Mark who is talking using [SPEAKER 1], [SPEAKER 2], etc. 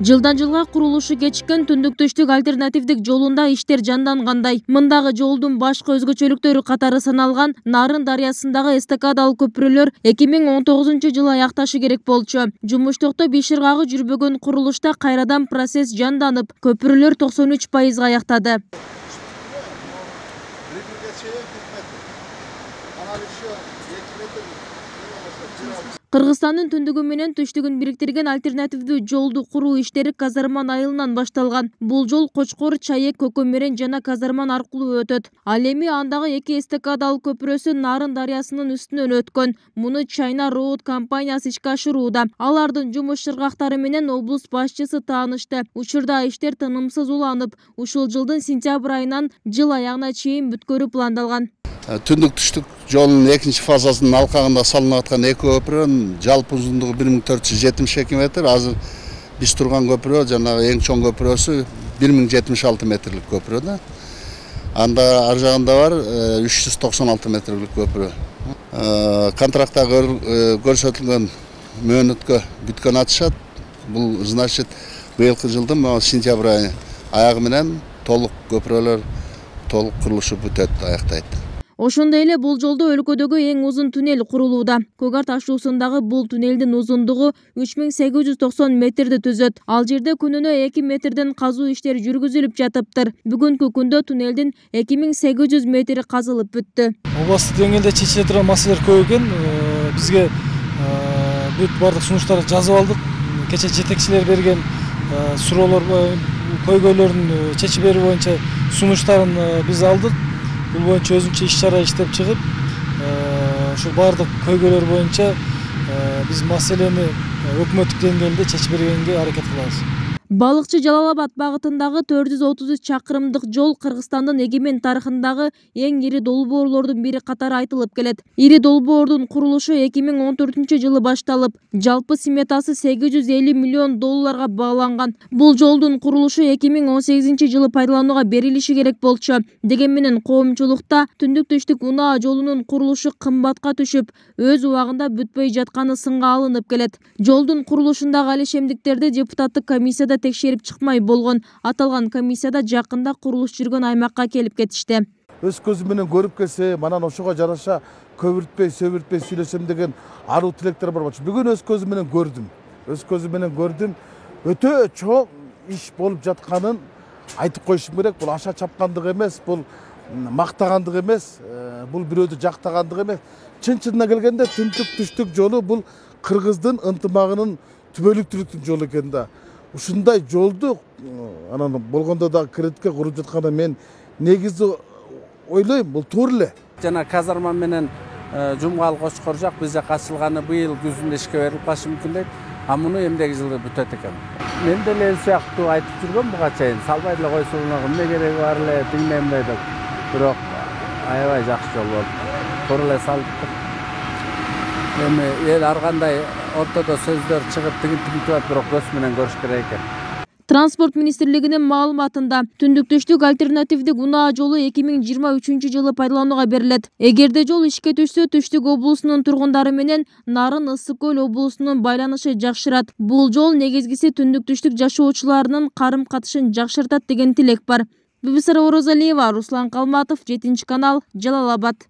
[SPEAKER 1] Жылдан жылга курулушу кечиккен түндүк-түштүк альтернативдик жолунда иштер жандангандай. Мындагы жолдун башкы өзгөчөлүктөрү катары саналган Нарын дарыясындагы эстакадалык көпүрөлөр 2019-жылы аякташы керек болчу. Жумуштукта беш ыргагы жүрбөгөн курулушта кайрадан процесс жанданып, көпүрөлөр 93% аяктады. Кыргызстандын түндүгү менен түштүгүн бириктирген альтернативдүү жолду куруу иштери Казарман айылынан башталган. Бул жол Кочкор, Чаек, Көкөмөрен жана Казарман аркылуу өтөт. Ал эми андагы эки эстакадалык көпүрөсү Нарын дарыясынын үстүнөн өткөн. Муну Чайна Роуд компаниясы ишке ашырууда. Алардын жумуш ыргактары менен облус башчысы таанышты. Учурда иштер тынымсыз уланып, ушул жылдын сентябрь айынан жыл аягына чейин бүткөрүү пландалган.
[SPEAKER 2] Түндүк-түштүк жолунун экинчи фазасынын алкагында салынып аткан эки көпүрөнүн жалпы узундугу 1472 метр. Азыр биз турган көпүрө жанагы эң чоң көпүрөсү 1076 метрлик көпүрө да. Анда ар жагында бар 396 метрлик көпүрө. Контрактта көрсөтүлгөн мөөнөткө бүткөн атышат. Бул значит быйылкы жылдын сентябрь айы аягы менен толук көпүрөлөр толук курулушу бүтөт, аяктайт.
[SPEAKER 1] Ошондой эле бул жолдо өлкөдөгү эң узун туннель курулууда. Көгар ташуусундагы бул туннелдин узундугу 3890 метрди түзөт. Ал жерде күнүнө 2 метрден казуу иштери жүргүзүлүп жатыптыр. Бүгүнкү күндө туннелдин 2800 метри казылып бүттү.
[SPEAKER 3] Областык деңгээлде чечиле турган маселелер көп экен. Бизге бүт бардык сунуштарды жазып алдык. Кече жетекчилер берген суроолор, көйгөйлөрдүн чечип берүү боюнча сунуштарын биз алдык. Бул боюнча өзүнчө иш-чара иштеп чыгып, ушул бардык көйгөйлөр боюнча биз маселени өкмөттүк деңгээлде чечип бергенге аракет кылабыз.
[SPEAKER 1] Балыкчы Жалал-Абад багытындагы 433 чакырымдык жол Кыргызстандын эгемен тарыхындагы эң ири долбоорлордун бири катары айтылып келет. Ири долбоордун курулушу 2014-жылы башталып, жалпы сметасы 850 миллион долларга бааланган. Бул жолдун курулушу 2018-жылы пайдаланууга берилиши керек болчу. Деген менен коомчулукта түндүк-түштүк унаа жолунун курулушу кымбатка түшүп, өз убагында бүтпөй жатканы сынга алынып келет. Жолдун курулушундагы алишемдиктерди депутаттык комиссияда текшерип чыкмай болгон. Аталган комиссияда жакында курулуш жүргөн аймакка келип кетишти.
[SPEAKER 4] Өз көзүм менен көрүп келсе, манан ошого жараша көбүртпөй, сөбүртпөй сүйлөсөм деген аруу тилектер бар болчу. Бүгүн өз көзүм менен көрдүм. Өз көзүм менен көрдүм. Өтө чоң иш болуп жатканын айтып коюшум керек. Бул аша чапкандык эмес, бул мактагандык эмес, бул бирөөдү жактагандык эмес. Чын-чынына келгенде түндүк-түштүк жолу бул Кыргыздын ынтымагынын түбөлүктүүлүктүн жолу экен да. Ушундай жолду анан болгондо да кредитке куруп жатканда мен негизи ойлойм, бул туура эле.
[SPEAKER 5] Жана Казарман менен Жумгал Кочкор жак биз жакка ачылганы быйыл күзүндө ишке берилип калышы мүмкүн дейт. А муну эмдеги жылы бүтөт экен. Мен деле эл сыяктуу айтып жүргөм буга чейин. Салбай деле койсоңор эмне кереги бар эле, тигмембей деп. Бирок аябай жакшы жол болуп, туура эле салып. Эми эл ар кандай ортодо сөздөр чыгып тигинтип атат, бирок көз менен көрүш керек экен.
[SPEAKER 1] Транспорт министрлигинин маалыматында түндүк-түштүк альтернативдик унаа жолу 2023-жылы пайдаланууга берилет. Эгерде жол ишке түшсө, Түштүк облусунун тургундары менен Нарын Ысык көл облусунун байланышы жакшырат. Бул жол негизгиси түндүк-түштүк жашоочуларынын карым-катышын жакшыртат деген тилек бар. Бибисара Орозалиева, Руслан Калматов, 7 канал, Жалал-Абад.